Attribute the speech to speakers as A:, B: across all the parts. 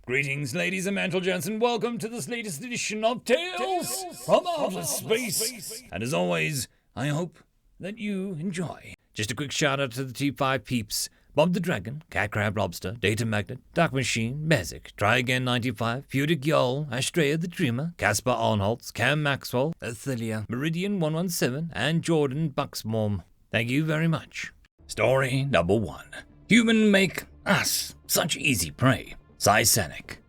A: Greetings, ladies and gentlemen, and welcome to this latest edition of Tales from Outer Space. And as always, I hope that you enjoy. Just a quick shout out to the T5 peeps: Bob the Dragon, Cat Crab Lobster, Data Magnet, Dark Machine, Bezic, Try Again 95, Pudic Yol, Astrea the Dreamer, Caspar Arnholtz, Cam Maxwell, Athelia, Meridian 117, and Jordan Bucksmorm. Thank you very much. Story number 1. Human make us such easy prey. Sci-Sanic.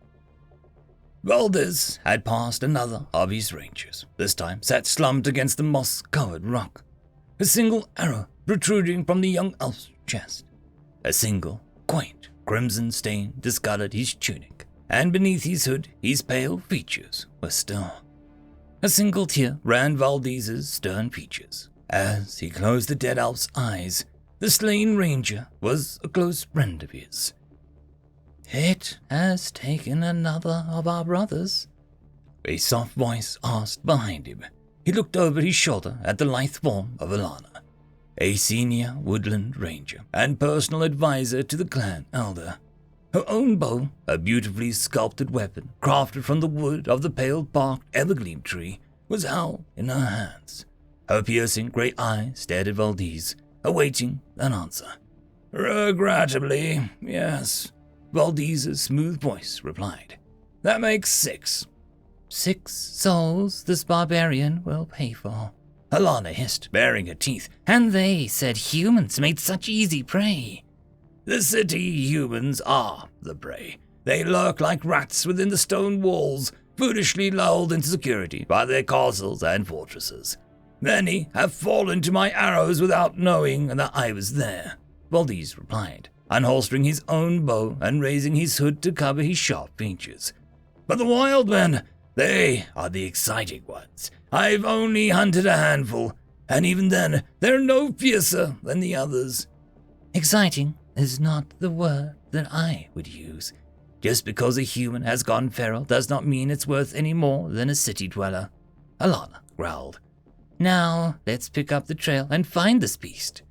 A: Valdez had passed another of his rangers, this time sat slumped against the moss-covered rock, a single arrow protruding from the young elf's chest. A single, quaint, crimson stain discolored his tunic, and beneath his hood his pale features were still. A single tear ran Valdez's stern features. As he closed the dead elf's eyes, the slain ranger was a close friend of his. "It has taken another of our brothers," a soft voice asked behind him. He looked over his shoulder at the lithe form of Alana, a senior woodland ranger and personal advisor to the clan elder. Her own bow, a beautifully sculpted weapon crafted from the wood of the pale-barked evergreen tree, was held in her hands. Her piercing grey eyes stared at Valdez, awaiting an answer. "Regrettably, yes," Valdez's smooth voice replied. "That makes 6. 6 souls this barbarian will pay for," Alana hissed, baring her teeth. "And they said humans made such easy prey." "The city humans are the prey. They lurk like rats within the stone walls, foolishly lulled into security by their castles and fortresses. Many have fallen to my arrows without knowing that I was there," Valdez replied, unholstering his own bow and raising his hood to cover his sharp features. "But the wild men, they are the exciting ones. I've only hunted a handful, and even then, they're no fiercer than the others." "Exciting is not the word that I would use. Just because a human has gone feral does not mean it's worth any more than a city dweller," Alana growled. "Now, let's pick up the trail and find this beast."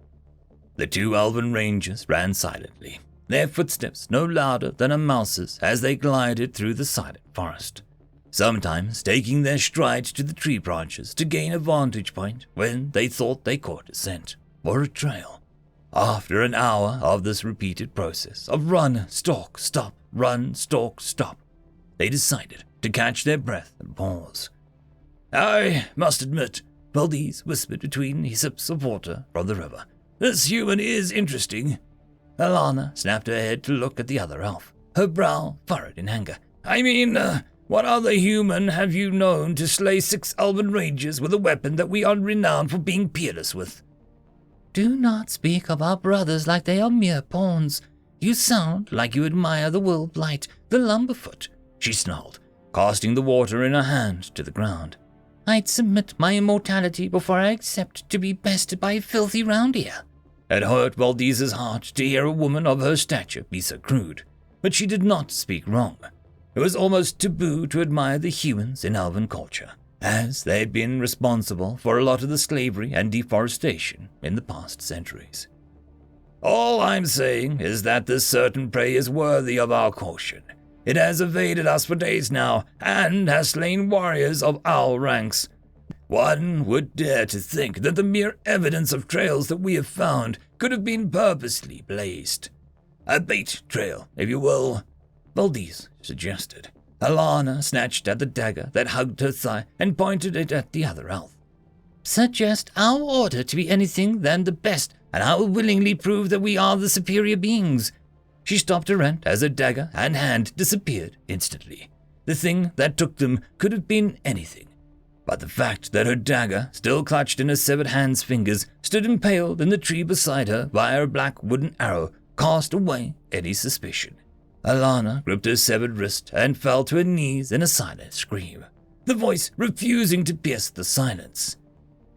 A: The 2 elven rangers ran silently, their footsteps no louder than a mouse's as they glided through the silent forest, sometimes taking their strides to the tree branches to gain a vantage point when they thought they caught a scent or a trail. After an hour of this repeated process of run, stalk, stop, run, stalk, stop, they decided to catch their breath and pause. "I must admit," Valdez whispered between his sips of water from the river, "this human is interesting." Alana snapped her head to look at the other elf, her brow furrowed in anger. "I mean, what other human have you known to slay 6 elven rangers with a weapon that we are renowned for being peerless with?" "Do not speak of our brothers like they are mere pawns. You sound like you admire the Will Blight, the Lumberfoot," she snarled, casting the water in her hand to the ground. "I'd submit my immortality before I accept to be bested by a filthy round ear." It hurt Valdez's heart to hear a woman of her stature be so crude, but she did not speak wrong. It was almost taboo to admire the humans in elven culture, as they had been responsible for a lot of the slavery and deforestation in the past centuries. "All I'm saying is that this certain prey is worthy of our caution. It has evaded us for days now, and has slain warriors of our ranks. One would dare to think that the mere evidence of trails that we have found could have been purposely blazed. A bait trail, if you will," Valdez suggested. Alana snatched at the dagger that hugged her thigh and pointed it at the other elf. "Suggest our order to be anything than the best, and I will willingly prove that we are the superior beings." She stopped her rant as her dagger and hand disappeared instantly. The thing that took them could have been anything, but the fact that her dagger, still clutched in her severed hand's fingers, stood impaled in the tree beside her by her black wooden arrow, cast away any suspicion. Alana gripped her severed wrist and fell to her knees in a silent scream, the voice refusing to pierce the silence.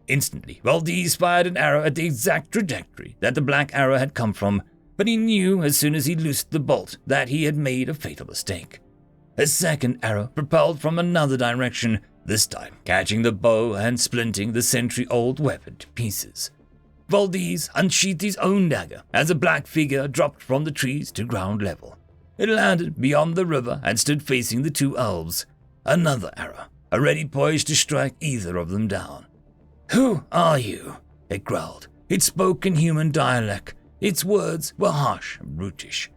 A: Instantly, Valdez fired an arrow at the exact trajectory that the black arrow had come from, but he knew as soon as he loosed the bolt that he had made a fatal mistake. A second arrow propelled from another direction, this time catching the bow and splinting the century-old weapon to pieces. Valdez unsheathed his own dagger as a black figure dropped from the trees to ground level. It landed beyond the river and stood facing the two elves. Another arrow, already poised to strike either of them down. "Who are you?" it growled. It spoke in human dialect. Its words were harsh and brutish.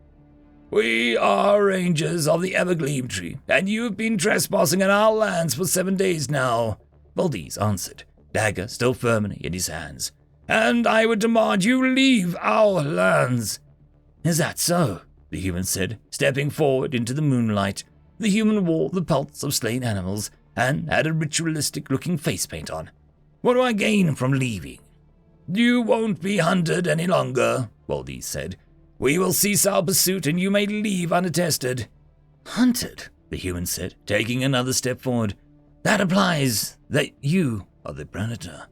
A: "We are rangers of the Lbry, and you've been trespassing on our lands for 7 days now," Valdez answered, dagger still firmly in his hands. "And I would demand you leave our lands." "Is that so?" the human said, stepping forward into the moonlight. The human wore the pelts of slain animals and had a ritualistic-looking face paint on. "What do I gain from leaving?" "You won't be hunted any longer," Valdez said. "We will cease our pursuit and you may leave unattested." "Hunted?" the human said, taking another step forward. "That implies that you are the predator."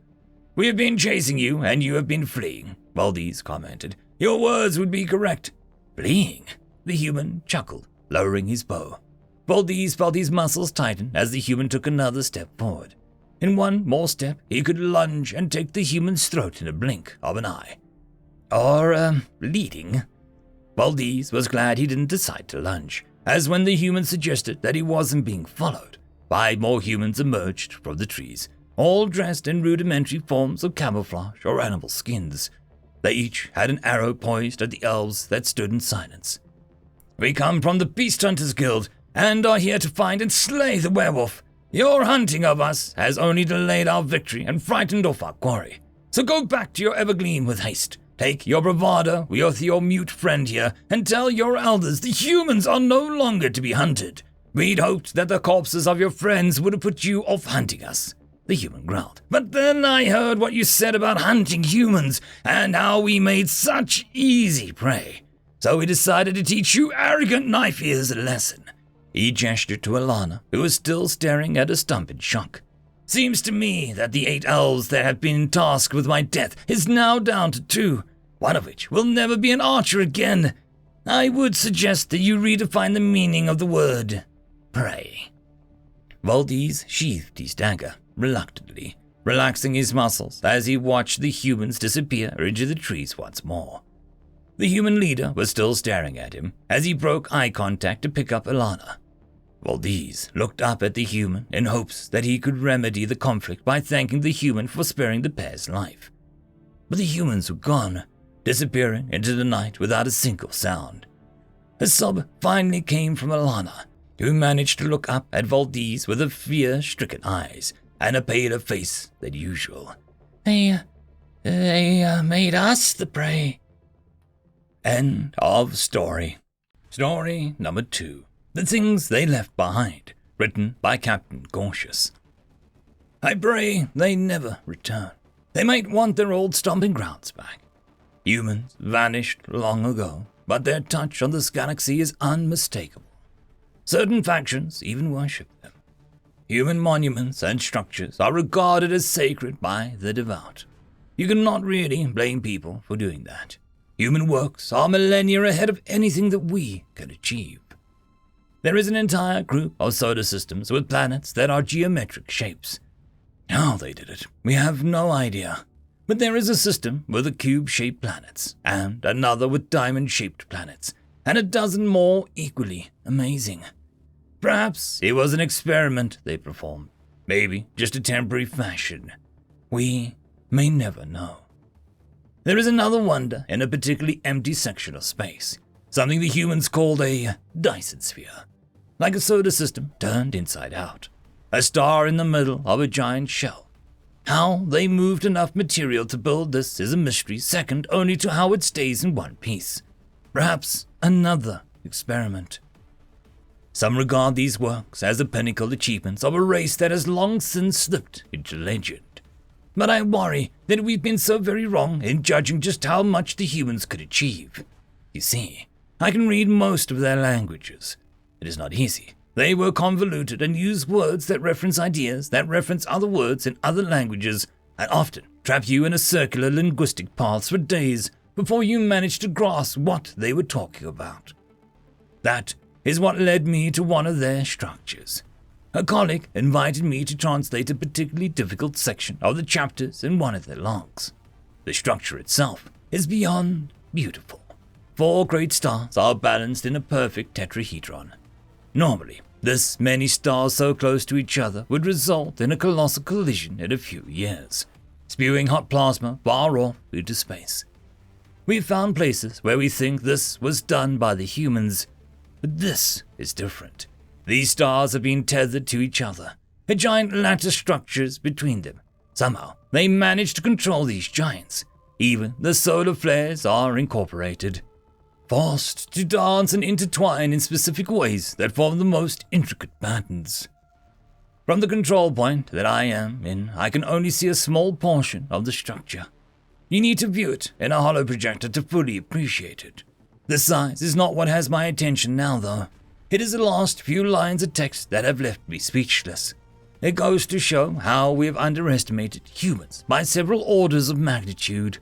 A: "We have been chasing you and you have been fleeing," Valdez commented. "Your words would be correct." "Fleeing?" the human chuckled, lowering his bow. Valdez felt his muscles tighten as the human took another step forward. In one more step, he could lunge and take the human's throat in a blink of an eye. Or, leading? Valdez was glad he didn't decide to lunge, as when the human suggested that he wasn't being followed, 5 more humans emerged from the trees, all dressed in rudimentary forms of camouflage or animal skins. They each had an arrow poised at the elves that stood in silence. "We come from the Beast Hunters Guild, and are here to find and slay the werewolf. Your hunting of us has only delayed our victory and frightened off our quarry. So go back to your Evergleam with haste. Take your bravado with your mute friend here, and tell your elders the humans are no longer to be hunted. We'd hoped that the corpses of your friends would have put you off hunting us," the human growled. "But then I heard what you said about hunting humans, and how we made such easy prey. So we decided to teach you arrogant knife-ears a lesson." He gestured to Alana, who was still staring at a stump in shock. "Seems to me that the 8 elves that have been tasked with my death is now down to 2, one of which will never be an archer again. I would suggest that you redefine the meaning of the word prey." Valdez sheathed his dagger, reluctantly, relaxing his muscles as he watched the humans disappear into the trees once more. The human leader was still staring at him as he broke eye contact to pick up Alana. Valdez looked up at the human in hopes that he could remedy the conflict by thanking the human for sparing the pair's life. But the humans were gone, disappearing into the night without a single sound. A sob finally came from Alana, who managed to look up at Valdez with her fear-stricken eyes and a paler face than usual. They made us the prey." End of story. Story number 2. The Things They Left Behind, written by Captain Cautious. I pray they never return. They might want their old stomping grounds back. Humans vanished long ago, but their touch on this galaxy is unmistakable. Certain factions even worship them. Human monuments and structures are regarded as sacred by the devout. You cannot really blame people for doing that. Human works are millennia ahead of anything that we can achieve. There is an entire group of solar systems with planets that are geometric shapes. How they did it, we have no idea. But there is a system with a cube-shaped planets, and another with diamond-shaped planets, and a dozen more equally amazing. Perhaps it was an experiment they performed, maybe just a temporary fashion. We may never know. There is another wonder in a particularly empty section of space, something the humans called a Dyson sphere, like a solar system turned inside out, a star in the middle of a giant shell. How they moved enough material to build this is a mystery second only to how it stays in one piece. Perhaps another experiment. Some regard these works as the pinnacle achievements of a race that has long since slipped into legend. But I worry that we've been so very wrong in judging just how much the humans could achieve. You see, I can read most of their languages. It is not easy. They were convoluted and use words that reference ideas that reference other words in other languages, and often trap you in a circular linguistic paths for days before you manage to grasp what they were talking about. That is what led me to one of their structures. A colleague invited me to translate a particularly difficult section of the chapters in one of their logs. The structure itself is beyond beautiful. 4 great stars are balanced in a perfect tetrahedron. Normally, this many stars so close to each other would result in a colossal collision in a few years, spewing hot plasma far off into space. We've found places where we think this was done by the humans, but this is different. These stars have been tethered to each other, a giant lattice structures between them. Somehow, they managed to control these giants. Even the solar flares are incorporated, forced to dance and intertwine in specific ways that form the most intricate patterns. From the control point that I am in, I can only see a small portion of the structure. You need to view it in a holo projector to fully appreciate it. The size is not what has my attention now, though. It is the last few lines of text that have left me speechless. It goes to show how we have underestimated humans by several orders of magnitude.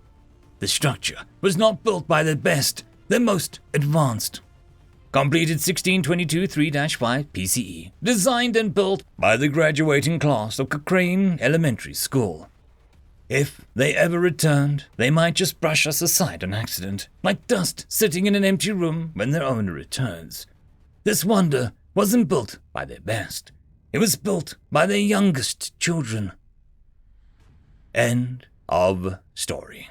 A: The structure was not built by the best, the most advanced. Completed 1622 3-5 PCE, designed and built by the graduating class of Cochrane Elementary School. If they ever returned, they might just brush us aside on accident, like dust sitting in an empty room when their owner returns. This wonder wasn't built by their best. It was built by their youngest children. End of story.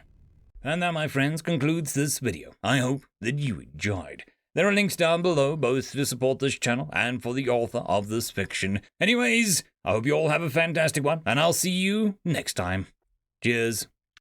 A: And that, my friends, concludes this video. I hope that you enjoyed. There are links down below, both to support this channel and for the author of this fiction. Anyways, I hope you all have a fantastic one, and I'll see you next time. Cheers.